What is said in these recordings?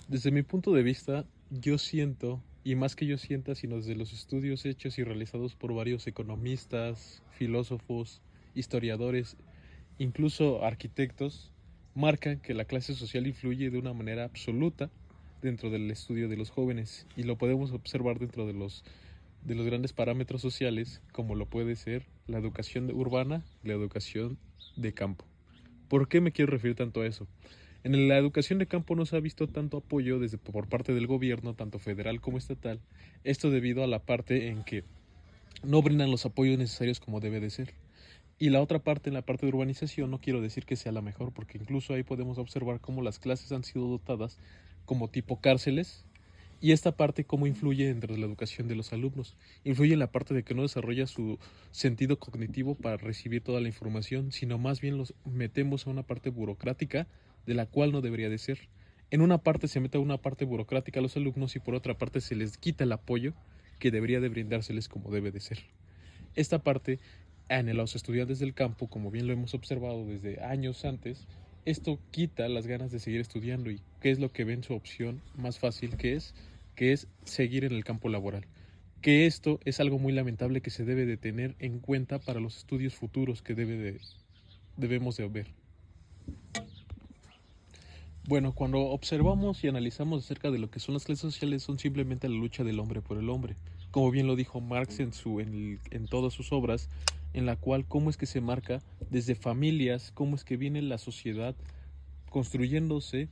Desde mi punto de vista, yo siento, y más que yo sienta, sino desde los estudios hechos y realizados por varios economistas, filósofos, historiadores, incluso arquitectos, marcan que la clase social influye de una manera absoluta dentro del estudio de los jóvenes y lo podemos observar dentro de los grandes parámetros sociales como lo puede ser la educación urbana y la educación de campo. ¿Por qué me quiero referir tanto a eso? En la educación de campo no se ha visto tanto apoyo desde por parte del gobierno, tanto federal como estatal, esto debido a la parte en que no brindan los apoyos necesarios como debe de ser. Y la otra parte, en la parte de urbanización, no quiero decir que sea la mejor, porque incluso ahí podemos observar cómo las clases han sido dotadas como tipo cárceles, y esta parte cómo influye dentro de la educación de los alumnos. Influye en la parte de que no desarrolla su sentido cognitivo para recibir toda la información, sino más bien los metemos a una parte burocrática de la cual no debería de ser. En una parte se mete a una parte burocrática a los alumnos y por otra parte se les quita el apoyo que debería de brindárseles como debe de ser. Esta parte en los estudiantes del campo, como bien lo hemos observado desde años antes, esto quita las ganas de seguir estudiando y qué es lo que ven su opción más fácil que es seguir en el campo laboral. Que esto es algo muy lamentable que se debe de tener en cuenta para los estudios futuros que debemos de ver. Bueno, cuando observamos y analizamos acerca de lo que son las clases sociales, son simplemente la lucha del hombre por el hombre. Como bien lo dijo Marx en todas sus obras, en la cual cómo es que se marca desde familias, cómo es que viene la sociedad construyéndose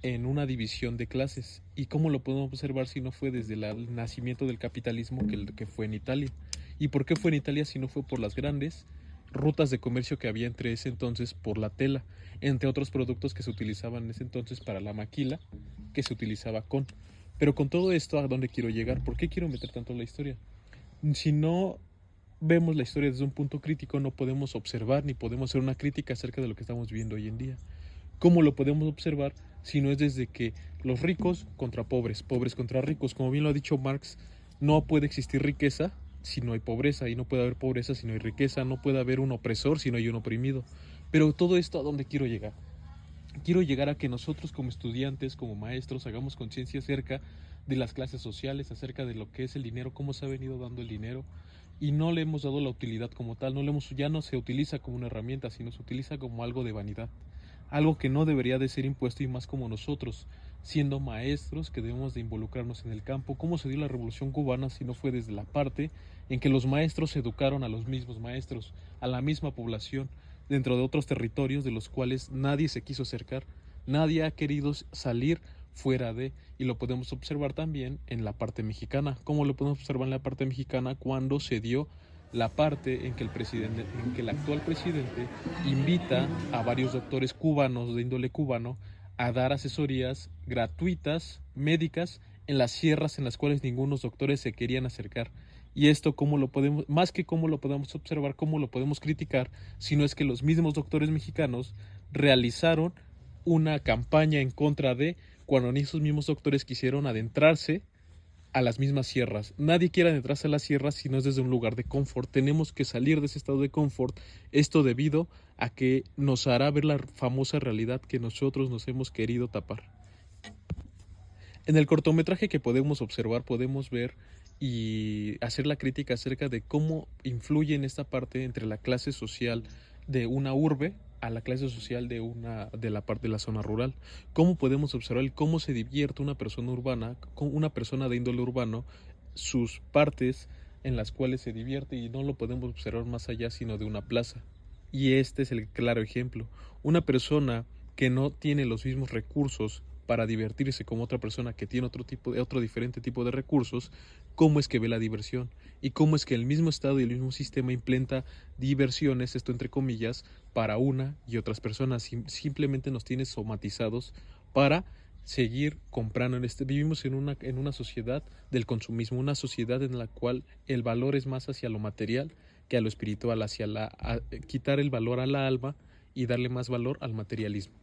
en una división de clases. Y cómo lo podemos observar si no fue desde el nacimiento del capitalismo que fue en Italia. ¿Y por qué fue en Italia si no fue por las grandes rutas de comercio que había entre ese entonces por la tela, entre otros productos que se utilizaban en ese entonces para la maquila, que se utilizaba con? Pero con todo esto, ¿a dónde quiero llegar? ¿Por qué quiero meter tanto la historia? Si no vemos la historia desde un punto crítico, no podemos observar ni podemos hacer una crítica acerca de lo que estamos viendo hoy en día. ¿Cómo lo podemos observar si no es desde que los ricos contra pobres, pobres contra ricos? Como bien lo ha dicho Marx, no puede existir riqueza si no hay pobreza y no puede haber pobreza si no hay riqueza, no puede haber un opresor si no hay un oprimido. Pero todo esto, ¿a dónde quiero llegar? Quiero llegar a que nosotros como estudiantes, como maestros, hagamos conciencia acerca de las clases sociales, acerca de lo que es el dinero, cómo se ha venido dando el dinero, y no le hemos dado la utilidad como tal, ya no se utiliza como una herramienta, sino se utiliza como algo de vanidad, algo que no debería de ser impuesto y más como nosotros, siendo maestros que debemos de involucrarnos en el campo. ¿Cómo se dio la Revolución Cubana si no fue desde la parte en que los maestros educaron a los mismos maestros, a la misma población, dentro de otros territorios de los cuales nadie se quiso acercar, nadie ha querido salir fuera de, y lo podemos observar también en la parte mexicana? ¿Cómo lo podemos observar en la parte mexicana cuando se dio la parte en que en que el actual presidente invita a varios doctores cubanos de índole cubano a dar asesorías gratuitas médicas en las sierras en las cuales ningunos doctores se querían acercar? Y esto cómo lo podemos, más que cómo lo podemos observar, cómo lo podemos criticar, sino es que los mismos doctores mexicanos realizaron una campaña en contra de cuando esos mismos doctores quisieron adentrarse a las mismas sierras. Nadie quiere adentrarse a las sierras si no es desde un lugar de confort. Tenemos que salir de ese estado de confort. Esto debido a que nos hará ver la famosa realidad que nosotros nos hemos querido tapar. En el cortometraje que podemos observar, podemos ver y hacer la crítica acerca de cómo influye en esta parte entre la clase social de una urbe a la clase social de la parte de la zona rural. Cómo podemos observar cómo se divierte una persona urbana, con una persona de índole urbano, sus partes en las cuales se divierte, y no lo podemos observar más allá sino de una plaza. Y este es el claro ejemplo. Una persona que no tiene los mismos recursos para divertirse como otra persona que tiene otro diferente tipo de recursos, cómo es que ve la diversión y cómo es que el mismo estado y el mismo sistema implementa diversiones, esto entre comillas, para una y otras personas. Simplemente nos tiene somatizados para seguir comprando. Vivimos en una sociedad del consumismo, una sociedad en la cual el valor es más hacia lo material que a lo espiritual, quitar el valor a la alma y darle más valor al materialismo.